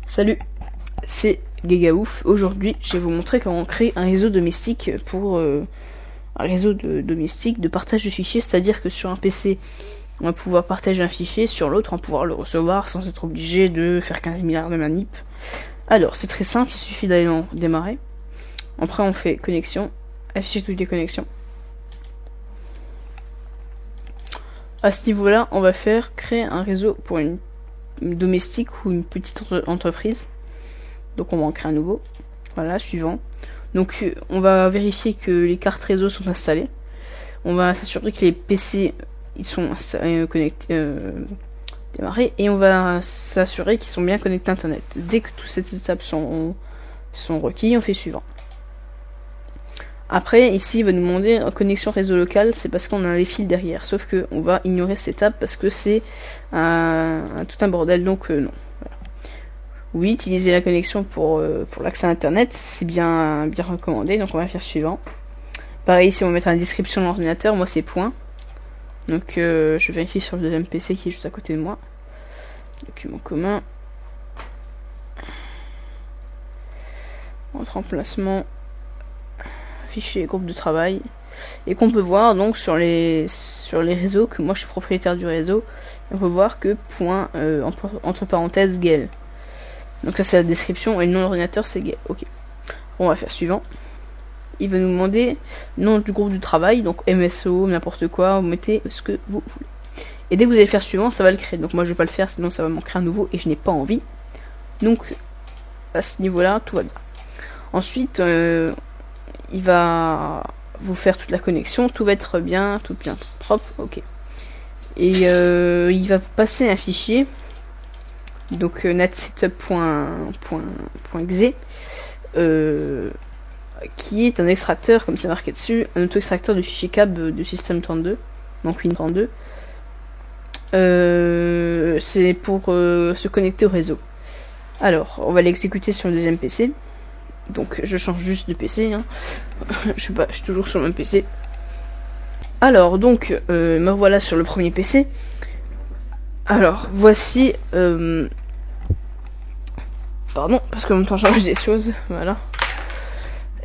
Salut, c'est Gegaouf. Aujourd'hui, je vais vous montrer comment créer un réseau domestique pour un réseau domestique de partage de fichiers, c'est-à-dire que sur un PC, on va pouvoir partager un fichier, sur l'autre, on va pouvoir le recevoir sans être obligé de faire 15 milliards de manip. Alors, c'est très simple, il suffit d'aller en démarrer. Après, on fait connexion, afficher toutes les connexions. À ce niveau-là, on va faire créer un réseau pour une domestique ou une petite entreprise. Donc on va en créer un nouveau. Voilà, suivant. Donc on va vérifier que les cartes réseau sont installées. On va s'assurer que les PC ils sont connectés, démarrés, et on va s'assurer qu'ils sont bien connectés à internet. Dès que toutes ces étapes sont requis, on fait suivant. Après, ici, il va nous demander connexion réseau local, c'est parce qu'on a des fils derrière. Sauf que on va ignorer cette étape parce que c'est tout un bordel, donc non. Voilà. Oui, utiliser la connexion pour l'accès à internet, c'est bien recommandé, donc on va faire suivant. Pareil, ici, on va mettre la description de l'ordinateur, moi c'est point. Donc je vérifie sur le deuxième PC qui est juste à côté de moi. Document commun. Entre emplacement. Fichier groupe de travail, et qu'on peut voir donc sur les réseaux, que moi je suis propriétaire du réseau, on peut voir que point entre parenthèses GEL. Donc ça c'est la description, et le nom de l'ordinateur c'est GEL. Ok, on va faire suivant. Il va nous demander le nom du groupe du travail, donc MSO, n'importe quoi, vous mettez ce que vous voulez. Et dès que vous allez faire suivant, ça va le créer. Donc moi je vais pas le faire, sinon ça va m'en créer un nouveau et je n'ai pas envie. Donc à ce niveau là tout va bien. Ensuite il va vous faire toute la connexion, tout va être bien, tout propre, ok. Et il va vous passer un fichier, donc netsetup.exe, qui est un extracteur, comme c'est marqué dessus, un auto-extracteur de fichier CAB de System32, donc Win32. C'est pour se connecter au réseau. Alors, on va l'exécuter sur le deuxième PC. Donc je change juste de PC, hein. je suis toujours sur le même PC. Alors donc me voilà sur le premier PC. Alors voici pardon, parce que en même temps j'arrange des choses, voilà.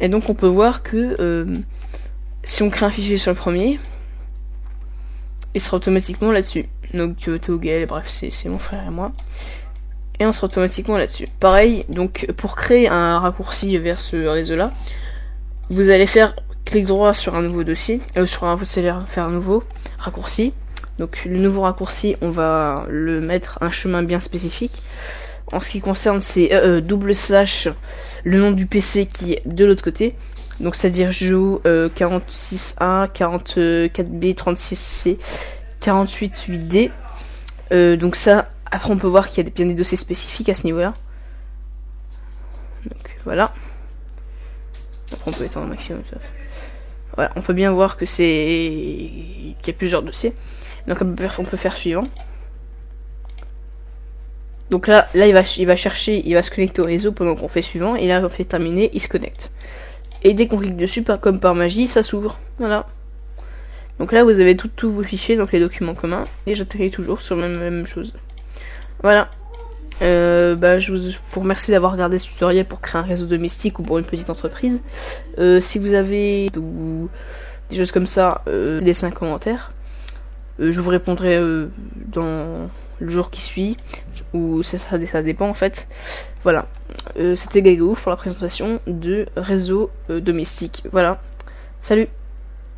Et donc on peut voir que si on crée un fichier sur le premier, il sera automatiquement là-dessus. Donc Togel, bref, c'est mon frère et moi. Et on sera automatiquement là-dessus. Pareil, donc pour créer un raccourci vers ce réseau-là, vous allez faire clic droit sur un nouveau dossier, vous allez faire un nouveau raccourci. Donc le nouveau raccourci, on va le mettre un chemin bien spécifique. En ce qui concerne, c'est / le nom du PC qui est de l'autre côté. Donc c'est-à-dire je joue 46A, 44B, 36C, 48 8D. Donc ça. Après, on peut voir qu'il y a bien des dossiers spécifiques à ce niveau-là. Donc voilà. Après, on peut étendre au maximum. Voilà, on peut bien voir que qu'il y a plusieurs dossiers. Donc on peut faire suivant. Donc là, il va chercher, il va se connecter au réseau pendant qu'on fait suivant. Et là, on fait terminer, il se connecte. Et dès qu'on clique dessus, comme par magie, ça s'ouvre. Voilà. Donc là, vous avez tous vos fichiers, donc les documents communs. Et j'atterris toujours sur la même chose. Voilà, je vous remercie d'avoir regardé ce tutoriel pour créer un réseau domestique ou pour une petite entreprise. Si vous avez des choses comme ça, laissez un commentaire. Je vous répondrai dans le jour qui suit, ou ça dépend en fait. Voilà, c'était Gegaouf pour la présentation de réseau domestique. Voilà, salut.